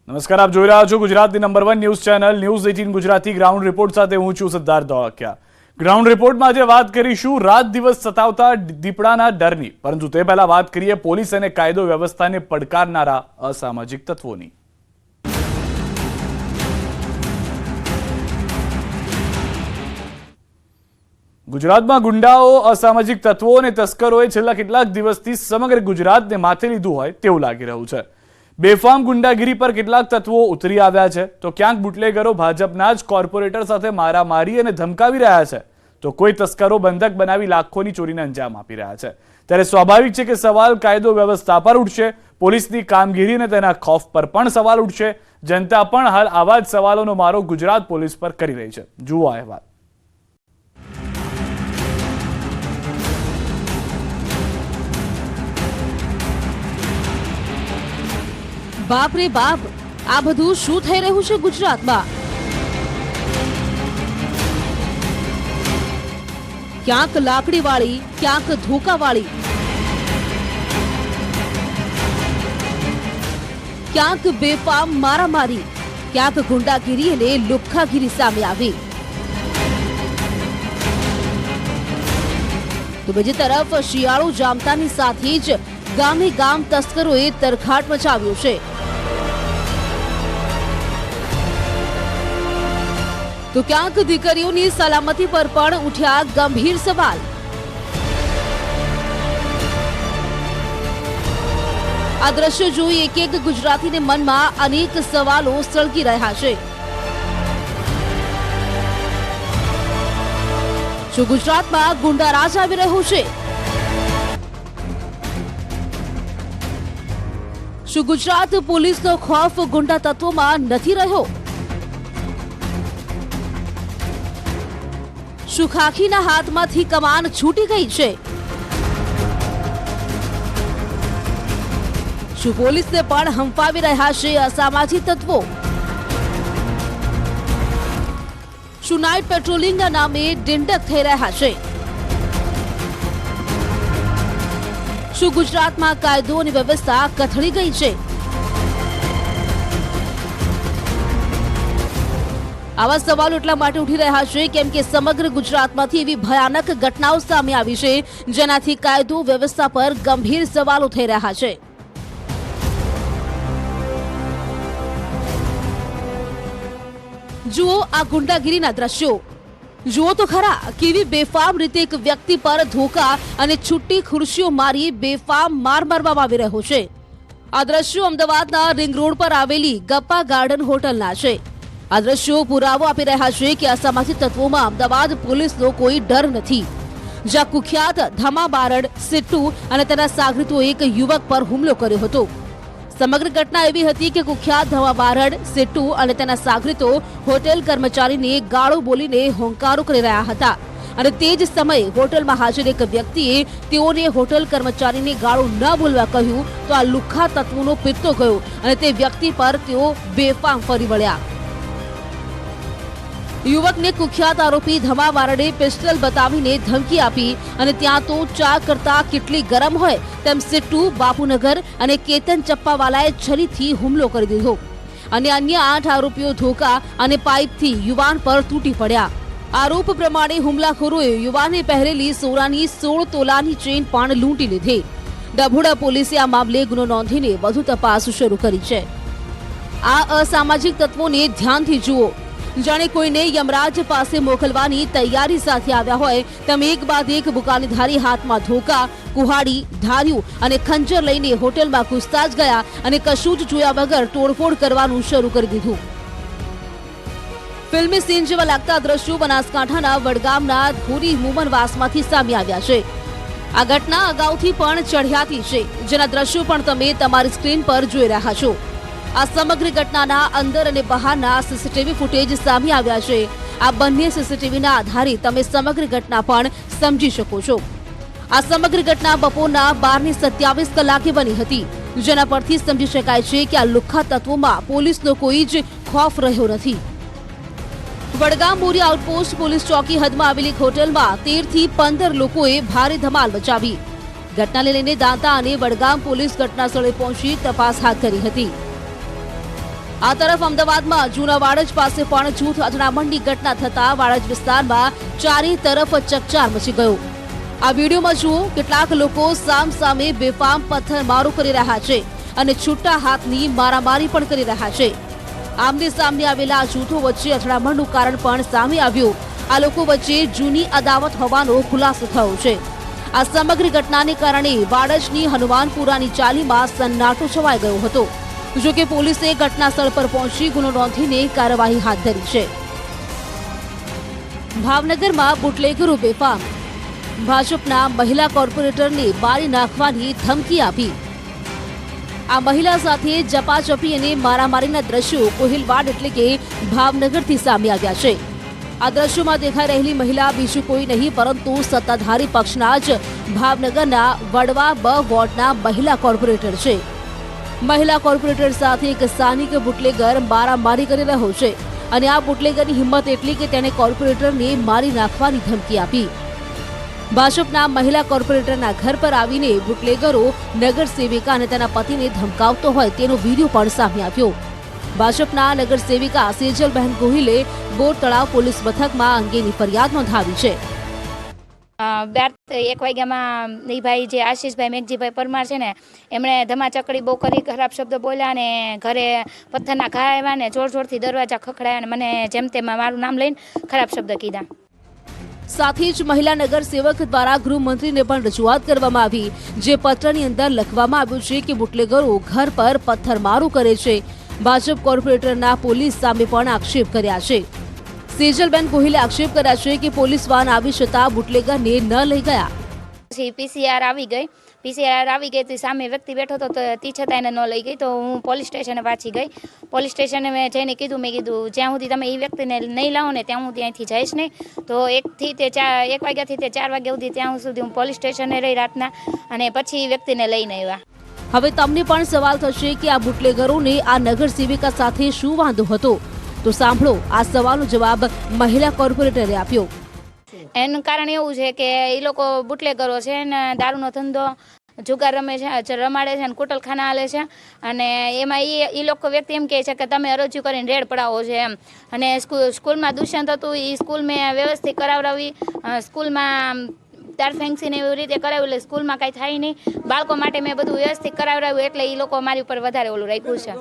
નમસ્કાર, આપ જોઈ રહ્યા છો ગુજરાતની number 1 news channel news 18 Gujarati ground report સાથે હું છું સિદ્ધાર્થ ધોળકિયા। ગ્રાઉન્ડ રિપોર્ટમાં આજે વાત કરીશું રાત દિવસ સતાવતા દીપડાના ડરની, પરંતુ તે પહેલા વાત કરીએ પોલીસ અને કાયદો વ્યવસ્થાને પડકારનારા અસામાજિક તત્વોની। ગુજરાતમાં ગુંડાઓ, અસામાજિક તત્વો અને તસ્કરોએ છેલ્લા કેટલાક દિવસથી સમગ્ર ગુજરાતને માથે લીધું હોય તેવું લાગી રહ્યું છે। બેફામ ગુંડાગીરી પર કેટલાક તત્વો ઉતરી આવ્યા છે, તો ક્યાંક બુટલેગરો ભાજપના જ કોર્પોરેટર સાથે મારામારી અને ધમકાવી રહ્યા છે, તો કોઈ તસ્કરો બંધક બનાવી લાખોની ચોરીને અંજામ આપી રહ્યા છે। ત્યારે સ્વાભાવિક છે કે સવાલ કાયદો વ્યવસ્થા પર ઉઠશે, પોલીસની કામગીરી અને તેના ખૌફ પર પણ સવાલ ઉઠશે। જનતા પણ હાલ આવા જ સવાલોનો મારો ગુજરાત પોલીસ પર કરી રહી છે। જુઓ આ અહેવાલ। બાપ રે બાપ, આ બધું શું થઈ રહ્યું છે ગુજરાતમાં? ક્યાંક લાકડીવાળી, ક્યાંક ધોકાવાળી, ક્યાંક બેફામ મારામારી, ક્યાંક ગુંડાગીરી અને લુખ્ખાગીરી સામે આવી। તો બીજી તરફ શિયાળો જામતાની સાથે જ ગામે ગામ તસ્કરોએ તરખાટ મચાવ્યો છે। તો ક્યાંક દીકરીઓની સલામતી પર પણ ઉઠ્યા ગંભીર સવાલ। આ દ્રશ્યો જોઈ એક ગુજરાતીને મનમાં અનેક સવાલો સળગી રહ્યા છે। શું ગુજરાતમાં ગુંડારાજ આવી રહ્યો છે? શું ગુજરાત પોલીસનો ખૌફ ગુંડા તત્વોમાં નથી રહ્યો? શું ખાખીના હાથમાંથી કમાન છૂટી ગઈ છે? શું પોલીસને પણ હંફાવી રહ્યા છે અસામાજિક તત્વો? શું નાઇટ પેટ્રોલિંગના નામે ડિંડક થઈ રહ્યા છે? શું ગુજરાતમાં કાયદો અને વ્યવસ્થા કથળી ગઈ છે? આવા સવાલો એટલા માટે ઉઠી રહ્યા છે કેમ કે સમગ્ર ગુજરાતમાંથી એવી ભયાનક ઘટનાઓ સામે આવી છે જેનાથી કાયદો વ્યવસ્થા પર ગંભીર સવાલો થઈ રહ્યા છે। જુઓ આ ગુંડાગીરીના દ્રશ્યો, જુઓ તો ખરા કેવી બેફામ રીતે એક વ્યક્તિ પર ધોકા અને છૂટી ખુરશીઓ મારી બેફામ માર મારવામાં આવી રહ્યો છે। આ દ્રશ્યો અમદાવાદના રિંગ રોડ પર આવેલી ગપ્પા ગાર્ડન હોટલના છે। આ દ્રશ્યો પુરાવો આપી રહ્યા છે કે અસામાજિક તત્વોમાં અમદાવાદ પોલીસનો કોઈ ડર નથી। જ્યાં કુખ્યાત ધમા બારડ, સિટ્ટુ અને તેના સાગરીતોએ એક યુવક પર હુમલો કર્યો હતો। સમગ્ર ઘટના એવી હતી કે કુખ્યાત ધમા બારડ, સિટ્ટુ અને તેના સાગરીતો હોટેલ કર્મચારીને ગાળો બોલીને હોંકારો કરી રહ્યા હતા અને તે જ સમયે હોટલમાં હાજર એક વ્યક્તિએ તેઓને હોટેલ કર્મચારીને ગાળો ન બોલવા કહ્યું તો આ લુખ્ખા તત્વોનો પિત્તો ગયો અને તે વ્યક્તિ પર તેઓ બેફામ ફરી વળ્યા। યુવકને કુખ્યાત આરોપી ધમા બારડે પિસ્તલ બતાવીને ધમકી આપી અને ત્યાં તો ચા કરતા કેટલી ગરમ હોય તેમ સિટ્ટુ, બાપુનગર અને કેતન ચપ્પાવાલાએ છરીથી હુમલો કરી દીધો અને અન્ય 8 આરોપીઓ ધોકા અને પાઇપથી યુવાન પર તૂટી પડ્યા। આરોપ પ્રમાણે હુમલાખોરોએ યુવાને પહેરેલી સોનાની 16 તોલાની ચેન પણ લૂંટી લીધી। ડભોડા પોલીસે આ મામલે ગુનો નોંધીને વધુ તપાસ શરૂ કરી છે। આ અસામાજિક તત્વોને ધ્યાનથી જુઓ, જાણે કોઈને યમરાજ પાસે મોકલવાની તૈયારી સાથે આવ્યા હોય તેમ એક બાદ એક બુકાનીધારી હાથમાં ધોકા, કુહાડી, ધાર્યું અને ખંજર લઈને હોટલમાં ઘૂસતા જ ગયા અને કશું જ જોયા વગર તોડફોડ કરવાનું શરૂ કરી દીધું। ફિલ્મી સીન જેવા લાગતા દ્રશ્યો બનાસકાંઠાના વડગામના ધોરી મુમનવાસમાંથી સામે આવ્યા છે। આ ઘટના અગાઉથી પણ ચઢિયાતી છે, જેના દ્રશ્યો પણ તમે તમારી સ્ક્રીન પર જોઈ રહ્યા છો। આ સમગ્ર ઘટનાના અંદર અને બહારના સીસીટીવી ફૂટેજ સામે આવ્યા છે। આ બંને સીસીટીવીના આધારે તમે સમગ્ર ઘટના પણ સમજી શકો છો। આ સમગ્ર ઘટના બપોરના 12:27 કલાકે બની હતી, જેના પરથી સમજી શકાય છે કે આ લુખ્ખા તત્વોમાં પોલીસનો કોઈ જ ખૌફ રહ્યો નથી। વડગામ બોરી આઉટપોસ્ટ પોલીસ ચોકી હદમાં આવેલી હોટલમાં 13 થી 15 લોકોએ ભારે ધમાલ મચાવી। ઘટનાને લઈને દાંતા અને વડગામ પોલીસ ઘટના સ્થળે પહોંચી તપાસ હાથ ધરી હતી। આ તરફ અમદાવાદમાં જૂના વાડજ પાસે પણ જૂથ અથડામણની ઘટના થતા વાડજ વિસ્તારમાં ચારે તરફ ચકચાર મચી ગયો। આ વિડીયોમાં જુઓ કેટલાક લોકો સામસામે બેફામ પથ્થરમારો કરી રહ્યા છે અને છૂટા હાથની મારામારી પણ કરી રહ્યા છે। આમને સામને આવેલા આ જૂથો વચ્ચે અથડામણનું કારણ પણ સામે આવ્યું। આ લોકો વચ્ચે જૂની અદાવત હોવાનો ખુલાસો થયો છે। આ સમગ્ર ઘટનાને કારણે વાડજની હનુમાનપુરાની ચાલીમાં સન્નાટો છવાઈ ગયો હતો। જો કે પોલીસે ઘટના સ્થળ પર પહોંચી ગુનો નોંધીને કાર્યવાહી હાથ ધરી છે। ભાવનગરમાં બુટલેગરો બેફામ, ભાજપના મહિલા કોર્પોરેટરને મારી નાખવાની ધમકી આપી। આ મહિલા સાથે ઝપાઝપી અને મારામારીના દ્રશ્યો કોહિલવાડ એટલે કે ભાવનગરથી સામે આવ્યા છે। આ દ્રશ્યોમાં દેખાઈ રહેલી મહિલા બીજું કોઈ નહીં પરંતુ સત્તાધારી પક્ષના જ ભાવનગરના વડવા બ વોર્ડના મહિલા કોર્પોરેટર છે। મહિલા કોર્પોરેટર સાથે એક સ્થાનિક બુટલેગર મારામારી કરી રહ્યો છે અને આ બુટલેગરની હિંમત એટલી કે તેણે કોર્પોરેટરને મારી નાખવાની ધમકી આપી। ભાજપના મહિલા કોર્પોરેટરના ઘર પર આવીને બુટલેગરો નગર સેવિકા અને તેના પતિને ધમકાવતો હોય તેનો વિડીયો પણ સામે આવ્યો। ભાજપના નગર સેવિકા સેજલબહેન ગોહિલે બોર તળાવ પોલીસ મથકમાં અંગેની ફરિયાદ નોંધાવી છે। 1 વાગ્યામાં એ ભાઈ જે આશીષભાઈ મેઘજીભાઈ પરમાર છે ને એમણે ધમાચકડી બહુ કરી, ખરાબ શબ્દ બોલ્યા અને ઘરે પથ્થરના ઘા આવ્યા ને જોર જોરથી દરવાજા ખખડાયા અને મને જેમ તેમ મારું નામ લઈને ખરાબ શબ્દ કીધા। સાથે જ મહિલા નગર સેવક દ્વારા ગૃહમંત્રીને પણ રજૂઆત કરવામાં આવી, જે પત્રની અંદર લખવામાં આવ્યું છે કે બુટલેગરો ઘર પર પથ્થરમારો કરે છે। ભાજપ કોર્પોરેટરના પોલીસ સામે પણ આક્ષેપ કર્યા છે। સેજલબેન ગોહિલે આક્ષેપ કર્યા છે કે પોલીસ વાન આવી છતાં બુટલેગરને ન લઈ ગયા। પછી પીસીઆર આવી ગઈ તો સામે વ્યક્તિ બેઠો હતો તો તે છતાં એને ન લઈ ગઈ તો હું પોલીસ સ્ટેશને પાછી ગઈ। પોલીસ સ્ટેશને મેં જઈને કીધું જ્યાં સુધી તમે એ વ્યક્તિને નહીં લાવો ને ત્યાં હું ત્યાંથી જઈશ નહીં। તો 1 વાગ્યાથી તે 4 વાગ્યા સુધી ત્યાં સુધી હું પોલીસ સ્ટેશને રહી રાતના અને પછી એ વ્યક્તિને લઈને આવ્યા। હવે તમને પણ સવાલ થશે કે આ બુટલેગરોને આ નગર સેવિકા સાથે શું વાંધો હતો? તો સાંભળો આ સવાલનો જવાબ મહિલા કોર્પોરેટરે આપ્યો। એનું કારણ એવું છે કે એ લોકો બુટલેગરો છે ને દારૂનો ધંધો જુગાર રમાડે છે અને કુટલખાના હાલે છે અને એમાં એ લોકો વ્યક્તિ એમ કહે છે કે તમે અરજી કરીને રેડ પડાવો છો એમ। અને સ્કૂલમાં દુષ્યંત હતું એ સ્કૂલ મેં વ્યવસ્થિત કરાવડાવી, સ્કૂલમાં તાર ફેન્સીને એવી રીતે કરાવ્યું એટલે સ્કૂલમાં કાંઈ થાય નહીં। બાળકો માટે મેં બધું વ્યવસ્થિત કરાવડાવ્યું એટલે એ લોકો મારી ઉપર વધારે ઓલું રાખ્યું છે।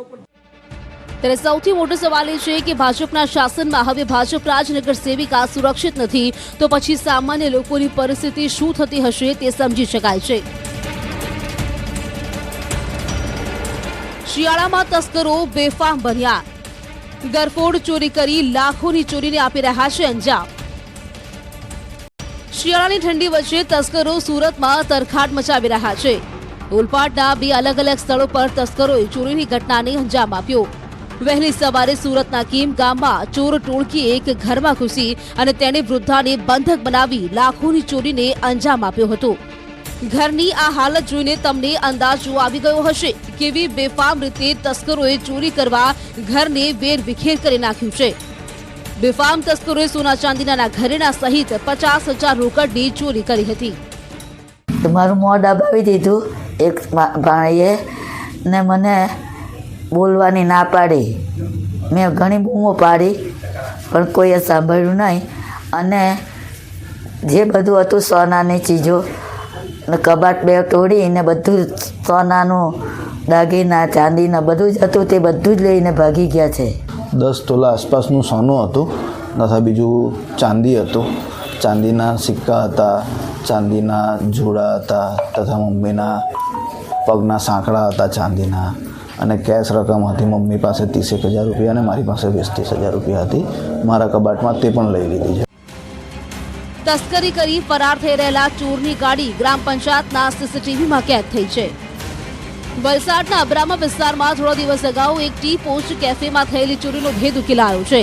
ત્યારે સૌથી મોટો સવાલ એ છે કે ભાજપના શાસનમાં હવે ભાજપ રાજનગર સેવિકા સુરક્ષિત નથી તો પછી સામાન્ય લોકોની પરિસ્થિતિ શું થતી હશે તે સમજી શકાય છે। શિયાળામાં તસ્કરો બેફામ બન્યા, ગરફોડ ચોરી કરી લાખોની ચોરીને આપી રહ્યા છે અંજામ। શિયાળાની ઠંડી વચ્ચે તસ્કરો સુરતમાં તરખાટ મચાવી રહ્યા છે। ઓલપાડના 2 અલગ અલગ સ્થળો પર તસ્કરોએ ચોરીની ઘટનાને અંજામ આપ્યો। વહેલી સવારે સુરતના કીમ ગામમાં ચોર ટોળકીએ એક ઘરમાં ઘૂસી અને તેને વૃદ્ધાને બંધક બનાવી લાખોની ચોરીને અંજામ આપ્યો હતો। ઘરની આ હાલત જોઈને તમને અંદાજો આવી ગયો હશે કેવી બેફામ રીતે તસ્કરોએ ચોરી કરવા ઘરને વેરવિખેર કરી નાખ્યું છે। બેફામ તસ્કરોએ સોના ચાંદીના ઘરેણા સહિત 50,000 રોકડની ચોરી કરી હતી। મારું મોં દબાવી દીધું એક ભાણીએ ને મને બોલવાની ના પાડી। મેં ઘણી બૂમો પાડી પણ કોઈએ સાંભળ્યું નહીં અને જે બધું હતું સોનાની ચીજો ને કબાટ 2 તોડીને બધું સોનાનું દાગીના ચાંદીના બધું જ હતું તે બધું જ લઈને ભાગી ગયા છે। 10 તોલા આસપાસનું સોનું હતું તથા બીજું ચાંદી હતું। ચાંદીના સિક્કા હતા, ચાંદીના જોડા હતા તથા મમ્મીના પગના સાંકડા હતા ચાંદીના અને કેશ રકમ હતી મમ્મી પાસે 30,000 રૂપિયા અને મારી પાસે 20,000 રૂપિયા હતી। મારા કબાટમાં તે પણ લઈ લીધી છે। તસ્કરી કરી ફરાર થઈ રહેલા ચોરની ગાડી ગ્રામ પંચાયતના સીસીટીવીમાં કેદ થઈ છે। વલસાડના અબ્રામા વિસ્તારમાં થોડા દિવસ અગાઉ એક ટી પોસ્ટ કેફેમાં થયેલી ચોરીનો ભેદ ઉકેલાયો છે।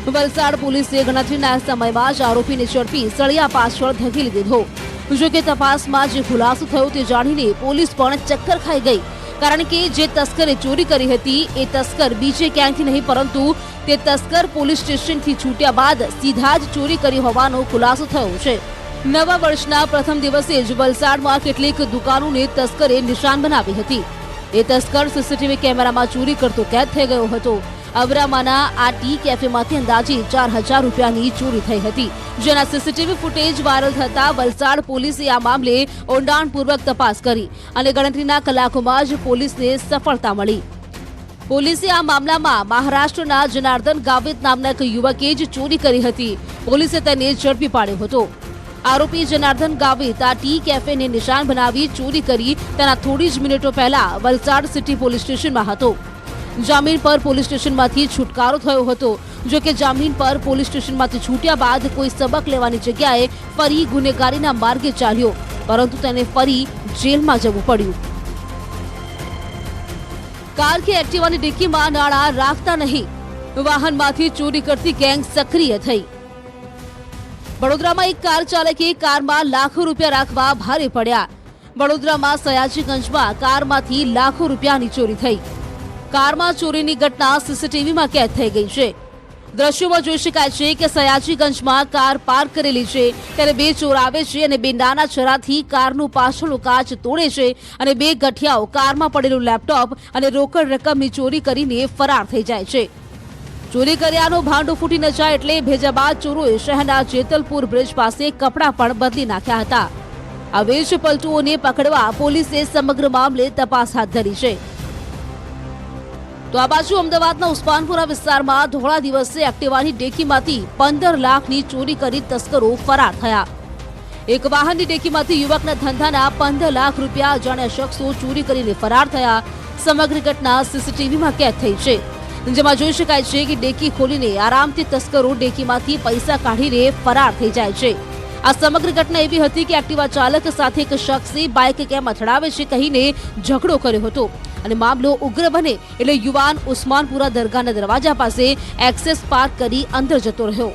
વલસાડ પોલીસે ગણતરીના સમયમાં જ આરોપીને ઝડપી સળિયા પાછળ ધકેલી દીધો। જો કે તપાસમાં જે ખુલાસો થયો તે જાણીને પોલીસ પણ ચક્કર ખાઈ ગઈ, કારણ કે જે તસ્કરે ચોરી કરી હતી એ તસ્કર બીજે ક્યાંયથી નહીં પરંતુ તે તસ્કર પોલીસ સ્ટેશનથી છૂટ્યા બાદ સીધા જ ચોરી કરી હોવાનો ખુલાસો થયો છે। નવા વર્ષના પ્રથમ દિવસે જ વલસાડમાં કેટલીક દુકાનોને તસ્કરે નિશાન બનાવી હતી। એ તસ્કર સીસીટીવી કેમેરામાં ચોરી કરતો કેદ થઈ ગયો હતો. અવરામાના આ ટી કેફેમાંથી અંદાજે 4,000 રૂપિયાની ચોરી થઈ હતી, જેના સીસીટીવી ફૂટેજ વાયરલ થતા વલસાડ પોલીસે આ મામલે ઊંડાણપૂર્વક તપાસ કરી અને ગણતરીના કલાકોમાં જ પોલીસને સફળતા મળી. પોલીસે આ મામલામાં મહારાષ્ટ્રના જનાર્દન ગાવિત નામના એક યુવકે જ ચોરી કરી હતી. પોલીસે તેને ઝડપી પાડ્યો હતો. આરોપી જનાર્દન ગાવિત આ ટી કેફેને નિશાન બનાવી ચોરી કરી તેના થોડી જ મિનિટો પહેલા વલસાડ સિટી પોલીસ સ્ટેશનમાં હતો. જામીન પર પોલીસ સ્ટેશનમાંથી છુટકારો થયો હતો. જો કે જામીન પર પોલીસ સ્ટેશનમાંથી છૂટ્યા બાદ કોઈ સબક લેવાની જગ્યાએ ફરી ગુનેગારીના માર્ગે ચાલ્યો, પરંતુ તેને ફરી જેલમાં જવું પડ્યું. કાર કે એક્ટિવાની ડિક્કીમાં નાણાં રાખતા નહીં, વાહનમાંથી ચોરી કરતી ગેંગ સક્રિય થઈ. વડોદરામાં એક કાર ચાલકે કારમાં લાખો રૂપિયા રાખવા ભારે પડ્યા. વડોદરામાં સયાજીગંજમાં કારમાંથી લાખો રૂપિયાની ચોરી થઈ. કારમાં ચોરીની ઘટના સીસીટીવીમાં કેદ થઈ ગઈ છે. દ્રશ્યોમાં જોઈ શકાય છે કે સયાજીગંજમાં કાર પાર્ક કરેલી છે, ત્યારે બે ચોર આવે છે અને બે નાના છરાથી કારનું પાછળનો કાચ તોડે છે અને બે ગઠિયાઓ કારમાં પડેલું લેપટોપ અને રોકડ રકમની ચોરી કરીને ફરાર થઈ જાય છે. ચોરી કર્યાનો ભાંડો ફૂટી ન જાય એટલે ભેજા બાદ ચોરોએ શહેરના જેતલપુર બ્રિજ પાસે કપડાં પણ બદલી નાખ્યા હતા. આ વેચ પલટુઓને પકડવા પોલીસે સમગ્ર મામલે તપાસ હાથ ધરી છે. તો આ બાજુ અમદાવાદના ઉસ્માનપુરા વિસ્તારમાં ધોળા દિવસે એક્ટિવાની ડેકીમાંથી 15 લાખની ચોરી કરી તસ્કરો ફરાર થયા. એક વાહનની ડેકીમાંથી યુવકના ધંધાના 15 લાખ રૂપિયા અજાણ્યા શખ્સો ચોરી કરીને ફરાર થયા. સમગ્ર ઘટના સીસીટીવીમાં કેદ થઈ છે, જેમાં જોઈ શકાય છે કે ડેકી ખોલીને આરામથી તસ્કરો ડેકીમાંથી પૈસા કાઢીને ફરાર થઈ જાય છે. આ સમગ્ર ઘટના એવી હતી કે એક્ટિવા ચાલક સાથે એક શખ્સે બાઇક કેમ અથડાવે છે કહીને ઝઘડો કર્યો હતો અને મામલો ઉગ્ર બને એટલે યુવાન ઉસ્માનપુરા દરગાહના દરવાજા પાસે એક્સેસ પાર્ક કરી અંદર જતો રહ્યો.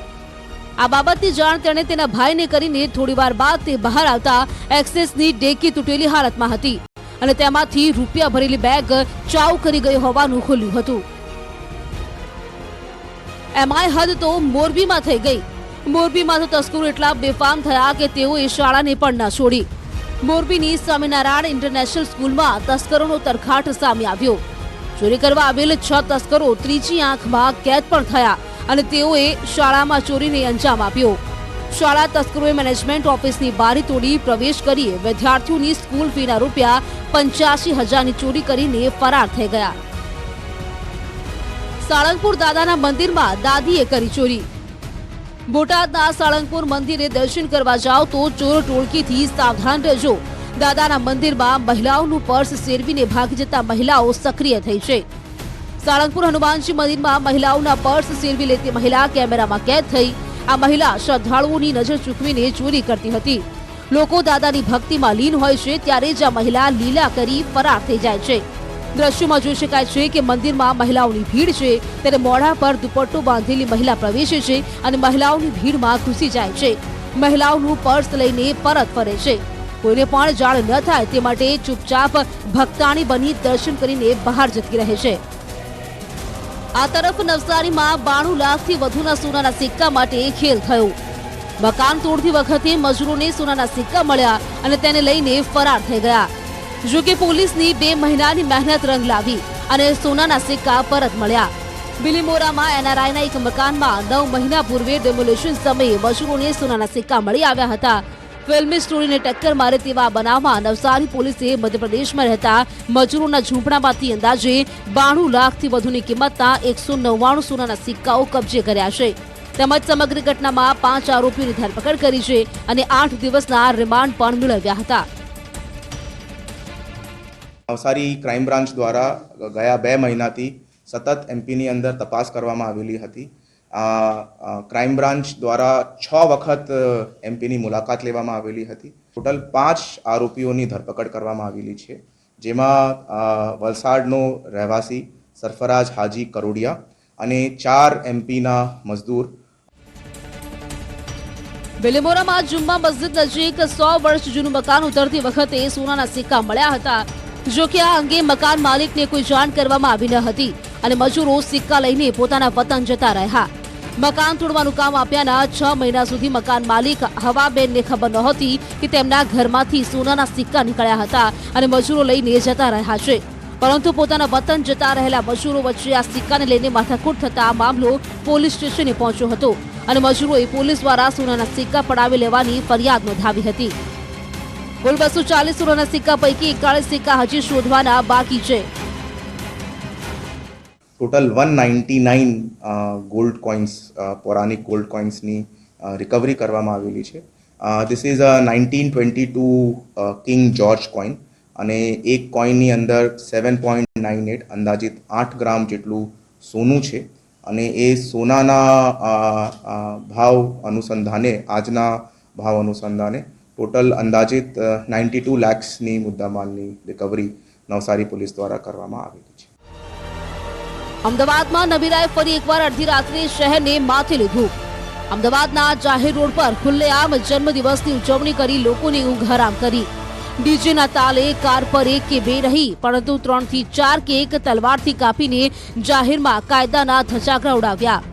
આ બાબતની જાણ તેણે તેના ભાઈને કરીને થોડીવાર બાદ તે બહાર આવતા એક્સેસની ડેકી તૂટેલી હાલતમાં હતી અને તેમાંથી રૂપિયા ભરેલી બેગ ચાઉ કરી ગયો હોવાનું ખુલ્યું હતું. એમાંય હદ તો મોરબીમાં થઈ ગઈ. મોરબીમાં તો તસ્કરો એટલા બેફામ થયા કે તેઓએ શાળાને પણ ન છોડી. મોરબીની સ્વામિનારાયણ ઇન્ટરનેશનલ સ્કૂલમાં તસ્કરોનો તરખાટ સામે આવ્યો. ચોરી કરવા આવેલ 6 તસ્કરો ત્રીજી આંખમાં કેદ પણ થયા અને તેઓએ શાળામાં ચોરીને અંજામ આપ્યો. શાળા તસ્કરોએ મેનેજમેન્ટ ઓફિસની બારી તોડી પ્રવેશ કરી વિદ્યાર્થીઓની સ્કૂલ ફીના રૂપિયા 85,000ની ચોરી કરીને ફરાર થઈ ગયા. સાળંગપુર દાદાના મંદિરમાં દાદીએ કરી ચોરી. બોટાદના સાળંગપુર મંદિરે દર્શન કરવા જાઓ તો ચોર ટોળકીથી સાવધાન રહેજો. દાદાના મંદિરમાં મહિલાઓનું પર્સ સેરવીને ભાગી જતા મહિલાઓ સક્રિય થઈ છે. સાળંગપુર હનુમાનજી મંદિરમાં મહિલાઓના પર્સ સેરવી લેતી મહિલા કેમેરામાં કેદ થઈ. આ મહિલા શ્રદ્ધાળુઓની નજર ચૂકવીને ચોરી કરતી હતી. લોકો દાદાની ભક્તિમાં લીન હોય છે ત્યારે જ આ મહિલા લીલા કરી ફરાર થઈ જાય છે. દ્રશ્યોમાં જોઈ શકાય છે કે મંદિરમાં મહિલાઓની ભીડ છે, ત્યારે મોઢા પર દુપટ્ટો બાંધેલી મહિલા પ્રવેશે છે અને મહિલાઓની ભીડમાં ઘૂસી જાય છે. મહિલાઓનું પર્સ લઈને પરત ફરે છે. કોઈને પણ જાણ ન થાય તે માટે ચૂપચાપ ભક્તાણી બની દર્શન કરીને બહાર જતી રહે છે. આ તરફ નવસારીમાં 92 લાખથી વધુના સોનાના સિક્કા માટે ખેલ થયો. મકાન તોડતી વખતે મજૂરોને સોનાના સિક્કા મળ્યા અને તેને લઈને ફરાર થઈ ગયા. જો કે પોલીસની 2 મહિનાની મહેનત રંગ લાવી અને સોનાના સિક્કા પરત મળ્યા. બિલીમોરામાં એનઆરઆઈના એક મકાનમાં 9 મહિના પૂર્વે ડેમોલેશન સમયે મજૂરોને સોનાના સિક્કા મળી આવ્યા હતા. ફિલ્મી સ્ટોરીને ટક્કર મારે તેવા બનાવમાં નવસારી પોલીસે મધ્યપ્રદેશમાં રહેતા મજૂરોના ઝૂંપડામાંથી અંદાજે 92 લાખથી વધુની કિંમતના 199 સોનાના સિક્કાઓ કબજે કર્યા છે. તેમજ સમગ્ર ઘટનામાં 5 આરોપીઓની ધરપકડ કરી છે અને 8 દિવસના રિમાન્ડ પણ મેળવ્યા હતા. નવસારી ક્રાઇમ બ્રાન્ચ દ્વારા ગયા 2 મહિનાથી સતત એમપીની અંદર તપાસ કરવામાં આવેલી હતી. ક્રાઇમ બ્રાન્ચ દ્વારા 6 વખત એમપીની મુલાકાત લેવામાં આવેલી હતી. ટોટલ 5 આરોપીઓની ધરપકડ કરવામાં આવેલી છે, જેમાં વલસાડનો રહેવાસી સરફરાજ હાજી કરોડિયા અને 4 એમપીના મજદૂર. બિલીમોરામાં જુમ્મા મસ્જિદ નજીક 100 વર્ષ જૂનું મકાન ઉતરતી વખતે સોનાના સિક્કા મળ્યા હતા. જો કે આ અંગે મકાન માલિકને કોઈ જાણ કરવામાં આવી ન હતી અને મજૂરો સિક્કા લઈને પોતાના વતન જતા રહ્યા. મકાન તોડવાનું કામ આપ્યાના 6 મહિના સુધી મકાન માલિક હવાબેનને ખબર નહોતી કે તેમના ઘરમાંથી સોનાના સિક્કા નીકળ્યા હતા અને મજૂરો લઈને જતા રહ્યા છે. પરંતુ પોતાના વતન જતા રહેલા મજૂરો વચ્ચે આ સિક્કાને લઈને માથાકૂટ થતા આ મામલો પોલીસ સ્ટેશને પહોંચ્યો હતો અને મજૂરોએ પોલીસ દ્વારા સોનાના સિક્કા પડાવી લેવાની ફરિયાદ નોંધાવી હતી. કુલ 240 સોનાના સિક્કા પૈકી 41 સિક્કા હજી શોધવાના બાકી છે. ટોટલ 199 ગોલ્ડ કોઇન્સ, પૌરાણિક ગોલ્ડ કોઇન્સની રિકવરી કરવામાં આવેલી છે. This is a 1922 king George coin અને એક કોઇનની અંદર 7.98 અંદાજિત 8 ગ્રામ જેટલું સોનું છે અને એ સોનાના ભાવ અનુસંધાને, આજના ભાવ અનુસંધાને ટોટલ અંદાજિત 92 લાખની મુદ્દામાલની રિકવરી નવસારી પોલીસ દ્વારા કરવામાં આવેલી છે. અમદાવાદમાં નબીરાએ ફરી એકવાર અડધી રાત્રે શહેરને માથે લીધું. અમદાવાદના જાહેર રોડ પર ખુલ્લેઆમ જન્મદિવસની ઉજવણી કરી લોકોની ઊંઘ હરામ કરી. ડીજેના તાલે કાર પર 1 કે 2 રહી, પરંતુ 3 થી 4 કેક તલવારથી કાપીને જાહેરમાં કાયદાના ધજાગરા ઉડાવ્યા.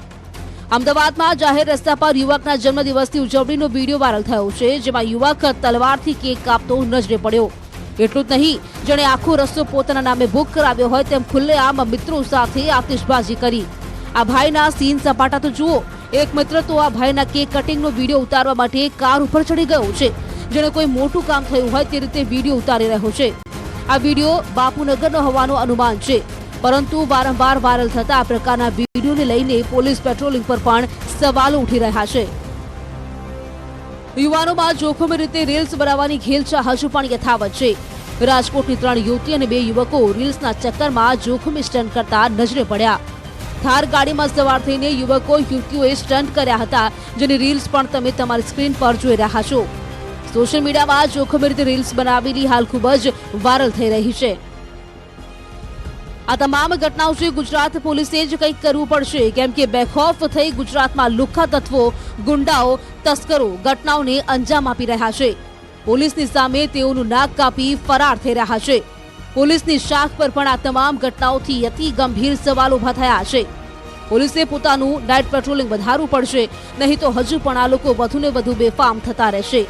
અમદાવાદમાં જાહેર રસ્તા પર યુવકના જન્મદિવસની ઉજવણીનો વિડીયો વાયરલ થયો છે, જેમાં યુવક તલવારથી કેક કાપતો નજરે પડ્યો. એટલું જ નહીં, જેણે આખો રસ્તો પોતાના નામે બુક કરાવ્યો હોય તેમ ખુલ્લેઆમ મિત્રો સાથે આતિશબાજી કરી. આ ભાઈના સીન સપાટા તો જુઓ. એક મિત્ર તો આ ભાઈના કેક કટિંગનો વિડીયો ઉતારવા માટે કાર ઉપર ચડી ગયો છે, જેણે કોઈ મોટું કામ થયું હોય તે રીતે વિડીયો ઉતારી રહ્યો છે. આ વિડીયો બાપુનગરનો હોવાનું અનુમાન છે, પરંતુ વારંવાર વાયરલ થતા આ પ્રકારના વિડીયોને લઈને પોલીસ પેટ્રોલિંગ પર પણ સવાલો ઉઠી રહ્યા છે. યુવાનોમાં જોખમી રીતે રીલ્સ બનાવવાની ઘેલછા હજુ પણ યથાવત છે. રાજકોટની 3 યુવતી અને 2 યુવકો રીલ્સના ચક્કરમાં જોખમી સ્ટન્ટ કરતા નજરે પડ્યા. થાર ગાડીમાં સવાર થઈને યુવકો યુવતીઓએ સ્ટન્ટ કર્યા હતા, જેની રીલ્સ પણ તમે તમારી સ્ક્રીન પર જોઈ રહ્યા છો. સોશિયલ મીડિયામાં જોખમી રીતે રીલ્સ બનાવેલી હાલ ખૂબ જ વાયરલ થઈ રહી છે. આ તમામ ઘટનાઓ છે ગુજરાત પોલીસે જ કંઈક કરવું પડશે, કેમ કે બેખૌફ થઈ ગુજરાતમાં લુખ્ખા તત્વો, ગુંડાઓ, તસ્કરો ઘટનાઓને અંજામ આપી રહ્યા છે. પોલીસની સામે તેઓનું નાક કાપી ફરાર થઈ રહ્યા છે. પોલીસની શાખ પર પણ આ તમામ ઘટનાઓથી અતિ ગંભીર સવાલો ઉભા થયા છે. પોલીસે પોતાનું નાઇટ પેટ્રોલિંગ વધારવું પડશે, નહીં તો હજુ પણ આ લોકો વધુને વધુ બેફામ થતા રહેશે.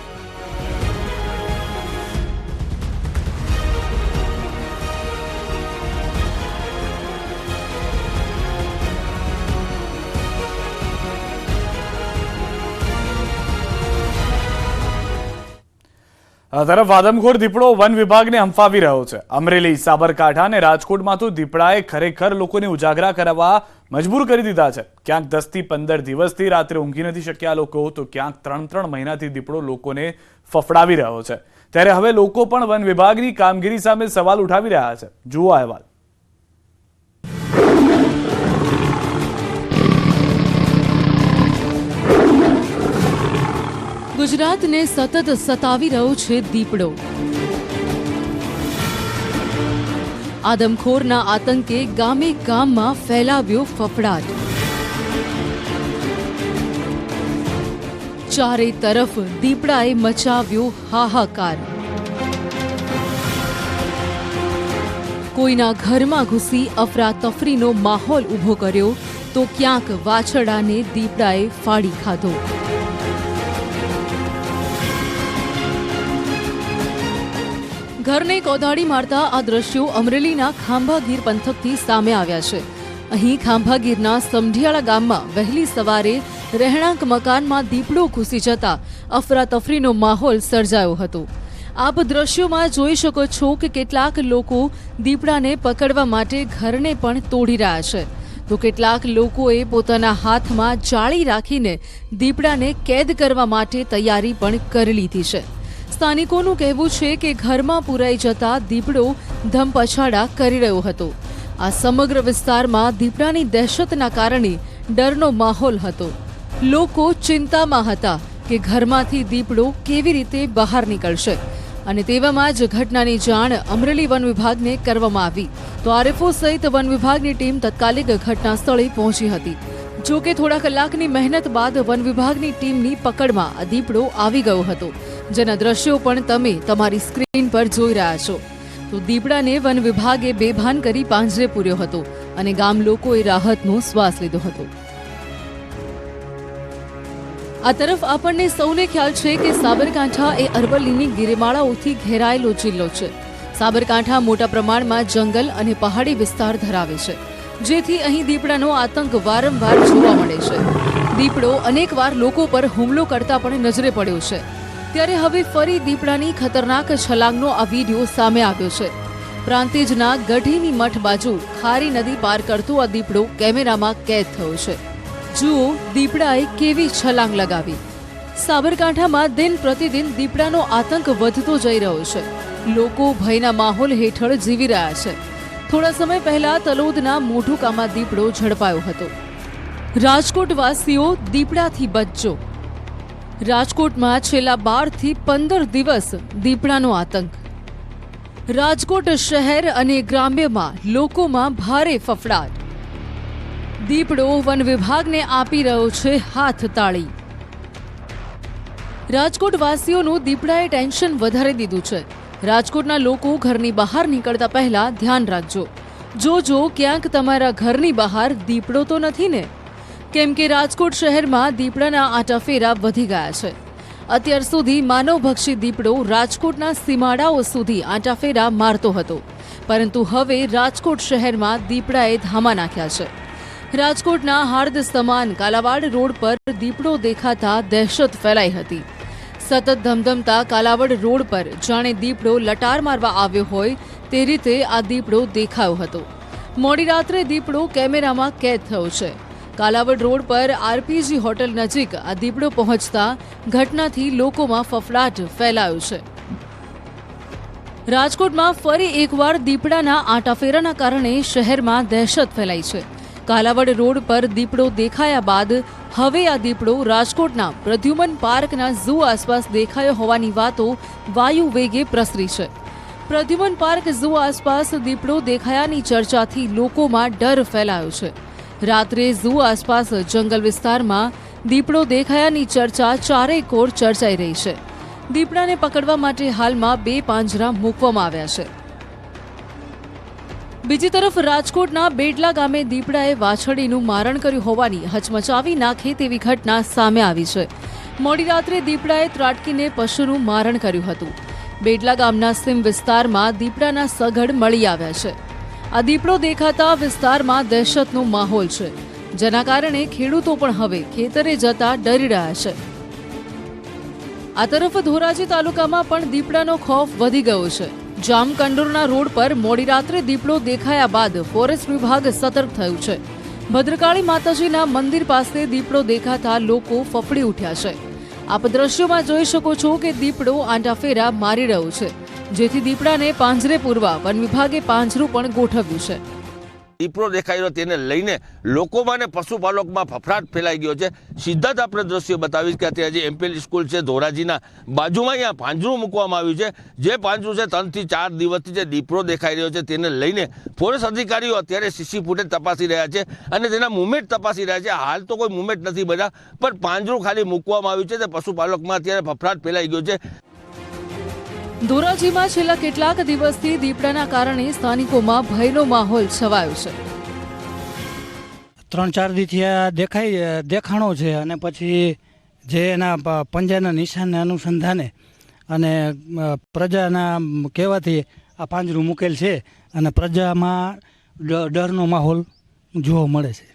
આ તરફ આદમખોર દીપડો વન વિભાગને હંફાવી રહ્યો છે. અમરેલી, સાબરકાંઠા અને રાજકોટમાં તો દીપડાએ ખરેખર લોકોને ઉજાગરા કરાવવા મજબૂર કરી દીધા છે. ક્યાંક 10 થી 15 દિવસથી રાત્રે ઊંઘી નથી શક્યા લોકો, તો ક્યાંક 3 મહિનાથી દીપડો લોકોને ફફડાવી રહ્યો છે. ત્યારે હવે લોકો પણ વન વિભાગની કામગીરી સામે સવાલ ઉઠાવી રહ્યા છે. જુઓ અહેવાલ. ગુજરાતને સતત સતાવી રહ્યો છે દીપડો. આદમખોરના આતંકે ગામે ગામમાં ફેલાવ્યો ફફડાટ. ચારે તરફ દીપડાએ મચાવ્યો હાહાકાર. કોઈના ઘરમાં ઘૂસી અફરાતફરીનો માહોલ ઊભો કર્યો, તો ક્યાંક વાછરડાને દીપડાએ ફાડી ખાધો. ઘરને કોદાળી મારતા આ દ્રશ્યો અમરેલીના ખાંભાગીર પંથકથી સામે આવ્યા છે. અહીં ખાંભાગીરના સમઢિયાળા ગામમાં વહેલી સવારે રહેણાંક મકાનમાં દીપડો ઘૂસી જતા અફરાતફરીનો માહોલ સર્જાયો હતો. આપ દ્રશ્યોમાં જોઈ શકો છો કે કેટલાક લોકો દીપડાને પકડવા માટે ઘરને પણ તોડી રહ્યા છે, તો કેટલાક લોકોએ પોતાના હાથમાં જાળી રાખીને દીપડાને કેદ કરવા માટે તૈયારી પણ કરી લીધી છે. સ્થાનિકોનું કહેવું છે કે ઘરમાં પુરાઈ જતા દીપડો ધમપછાડા કરી રહ્યો હતો. આ સમગ્ર વિસ્તારમાં દીપડાની દહેશતના કારણે ડરનો માહોલ હતો. લોકો ચિંતામાં હતા કે ઘરમાંથી દીપડો કેવી રીતે બહાર નીકળશે, અને તેવામાં જ ઘટનાની જાણ અમરેલી વન વિભાગને કરવામાં આવી, તો આરએફઓ સહિત વન વિભાગની ટીમ તાત્કાલિક ઘટના સ્થળે પહોંચી હતી. જો કે થોડા કલાકની મહેનત બાદ વન વિભાગની ટીમની પકડમાં આ દીપડો આવી ગયો હતો, જેના દ્રશ્યો પણ તમે તમારી સ્ક્રીન પર જોઈ રહ્યા છો. તો દીપડાને વન વિભાગે બેભાન કરી પાંજરે પૂર્યો હતો અને ગામ લોકોએ રાહતનો શ્વાસ લીધો હતો. આ તરફ આપણને સૌને ખ્યાલ છે કે સાબરકાંઠા એ અરવલ્લીની ગિરિમાળાઓથી ઘેરાયેલો જિલ્લો છે. સાબરકાંઠા મોટા પ્રમાણમાં જંગલ અને પહાડી વિસ્તાર ધરાવે છે, જેથી અહીં દીપડાનો આતંક વારંવાર જોવા મળે છે. દીપડો અનેકવાર લોકો પર હુમલો કરતા પણ નજરે પડ્યો છે. ત્યારે હવે ફરી દીપડાની ખતરનાક છલાંગનો આ વિડીયો સામે આવ્યો છે. પ્રાંતિજના ગઢીની મઠ બાજુ ખારી નદી પાર કરતો આ દીપડો કેમેરામાં કેદ થયો છે. જુઓ દીપડાએ કેવી છલાંગ લગાવી. સાબરકાંઠામાં દિન પ્રતિદિન દીપડાનો આતંક વધતો જઈ રહ્યો છે. લોકો ભયના માહોલ હેઠળ જીવી રહ્યા છે. થોડા સમય પહેલા તલોદના મોઢુકામાં દીપડો ઝડપાયો હતો. રાજકોટવાસીઓ દીપડાથી બચજો. રાજકોટમાં છેલ્લા 12 થી 15 દિવસ દીપડાનો આતંક. રાજકોટ શહેર અને ગ્રામ્યમાં લોકોમાં ભારે ફફડાટ. દીપડો વન વિભાગને આપી રહ્યો છે હાથ તાળી. રાજકોટવાસીઓનું દીપડાએ ટેન્શન વધારી દીધું છે. રાજકોટના લોકો ઘરની બહાર નીકળતા પહેલા ધ્યાન રાખજો. જોજો ક્યાંક તમારા ઘરની બહાર દીપડો તો નથી ને, કેમ કે રાજકોટ શહેરમાં દીપડાના આટાફેરા વધી ગયા છે. અત્યાર સુધી માનવભક્ષી દીપડો રાજકોટના સીમાડાઓ સુધી આટાફેરા મારતો હતો, પરંતુ હવે રાજકોટ શહેરમાં દીપડાએ ધામા નાખ્યા છે. રાજકોટના હાર્દ સમાન કાલાવાડ રોડ પર દીપડો દેખાતા દહેશત ફેલાઈ હતી. સતત ધમધમતા કાલાવડ રોડ પર જાણે દીપડો લટાર મારવા આવ્યો હોય તે રીતે આ દીપડો દેખાયો હતો. મોડી રાત્રે દીપડો કેમેરામાં કેદ થયો છે. કાલાવડ રોડ પર આરપીજી હોટલ નજીક આ દીપડો પહોંચતા ઘટનાથી લોકોમાં ફફડાટ ફેલાયો છે. રાજકોટમાં ફરી એકવાર દીપડાના આટાફેરાના કારણે શહેરમાં દહેશત ફેલાઈ છે. કાલાવડ રોડ પર દીપડો દેખાયા બાદ હવે આ દીપડો રાજકોટના પ્રદ્યુમન પાર્કના ઝૂ આસપાસ દેખાયો હોવાની વાતો વાયુ વેગે પ્રસરી છે. પ્રદ્યુમન પાર્ક ઝૂ આસપાસ દીપડો દેખાયાની ચર્ચાથી લોકોમાં ડર ફેલાયો છે. રાત્રે ઝૂ આસપાસ જંગલ વિસ્તારમાં દીપડો દેખાયાની ચર્ચા ચારેય કોર ચર્ચાઈ રહી છે. દીપડાને પકડવા માટે હાલમાં 2 પાંજરા મૂકવામાં આવ્યા છે. બીજી તરફ રાજકોટના બેડલા ગામે દીપડાએ વાછરડીનું મારણ કર્યું હોવાની હચમચાવી નાખે તેવી ઘટના સામે આવી છે. મોડી રાત્રે દીપડાએ ત્રાટકીને પશુનું મારણ કર્યું હતું. બેડલા ગામના સીમ વિસ્તારમાં દીપડાના સગડ મળી આવ્યા છે. આ દીપડો દેખાતા વિસ્તારમાં દહેશતનો માહોલ છે, જેના કારણે ખેડૂતો પણ હવે ખેતરે જતા ડરી રહ્યા છે. આ તરફ ધોરાજી તાલુકામાં પણ દીપડાનો ખોફ વધી ગયો છે. જામકંડોરના રોડ પર મોડી રાત્રે દીપડો દેખાયા બાદ ફોરેસ્ટ વિભાગ સતર્ક થયું છે. ભદ્રકાળી માતાજીના મંદિર પાસે દીપડો દેખાતા લોકો ફફડી ઉઠ્યા છે. આપ દ્રશ્યોમાં જોઈ શકો છો કે દીપડો આંટાફેરા મારી રહ્યો છે, જેથી દીપડાને પાંજરે પૂરવા વન વિભાગે પાંજરું પણ ગોઠવ્યું છે. દીપડો દેખાયો તેને લઈને લોકોમાં ને પશુપાલકોમાં ફફડાટ ફેલાઈ ગયો છે. સીધા જ આપણે દ્રશ્યો બતાવીશ કે અત્યારે જે એમપીએલ સ્કૂલ છે ધોરાજીના બાજુમાં અહીંયા પાંજરું મૂકવામાં આવ્યું છે. જે પાંજરું છે 3 થી 4 દિવસથી જે દીપડો દેખાઈ રહ્યો છે તેને લઈને ફોરેસ્ટ અધિકારીઓ અત્યારે સીસી ફૂટેજ તપાસી રહ્યા છે અને તેના મુવમેન્ટ તપાસી રહ્યા છે. હાલ તો કોઈ મુવમેન્ટ નથી બધા, પણ પાંજરું ખાલી મૂકવામાં આવ્યું છે. તે પશુપાલકમાં અત્યારે ફફડાટ ફેલાઈ ગયો છે. ધોરાજીમાં છેલ્લા કેટલાક દિવસથી દીપડાના કારણે સ્થાનિકોમાં ભયનો માહોલ છવાયો છે. 3-4 દીથી દેખાણો છે અને પછી જે એના પંજાના નિશાનને અનુસંધાને અને પ્રજાના કહેવાથી આ પાંજરું મૂકેલ છે અને પ્રજામાં ડરનો માહોલ જોવા મળે છે.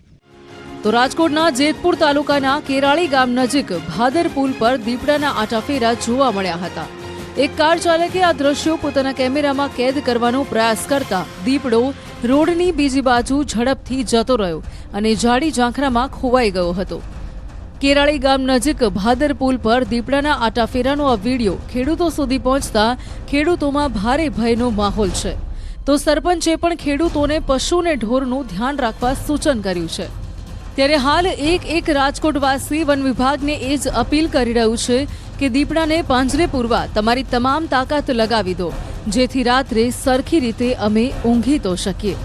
તો રાજકોટના જેતપુર તાલુકાના કેરાળી ગામ નજીક ભાદર પુલ પર દીપડાના આટાફેરા જોવા મળ્યા હતા. એક કાર ચાલકે આ દ્રશ્યો પોતાના કેમેરામાં કેદ કરવાનો પ્રયાસ કરતા દીપડો રોડની બીજી બાજુ ઝડપથી જતો રહ્યો અને ઝાડી ઝાંખરામાં ખોવાઈ ગયો હતો. કેરાળી ગામ નજીક ભાદર પુલ પર દીપડાના આટાફેરાનો આ વિડીયો ખેડૂતો સુધી પહોંચતા ખેડૂતોમાં ભારે ભયનો માહોલ છે. તો સરપંચે પણ ખેડૂતોને પશુ અને ઢોરનું ધ્યાન રાખવા સૂચન કર્યું છે. ત્યારે હાલ એક રાજકોટવાસી વન વિભાગને એ જ અપીલ કરી રહ્યું છે કે દીપડાને પાંજરે પૂરવા તમારી તમામ તાકાત લગાવી દો, જેથી રાત્રે સરખી રીતે અમે ઊંઘી તો શકીએ.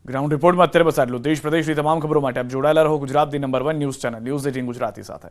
ગ્રાઉન્ડ રિપોર્ટમાં અત્યારે બસ આટલું. દેશ પ્રદેશની તમામ ખબરો માટે આપ જોડાયેલા રહો ગુજરાતની number 1 news channel news 18 Gujarati સાથે.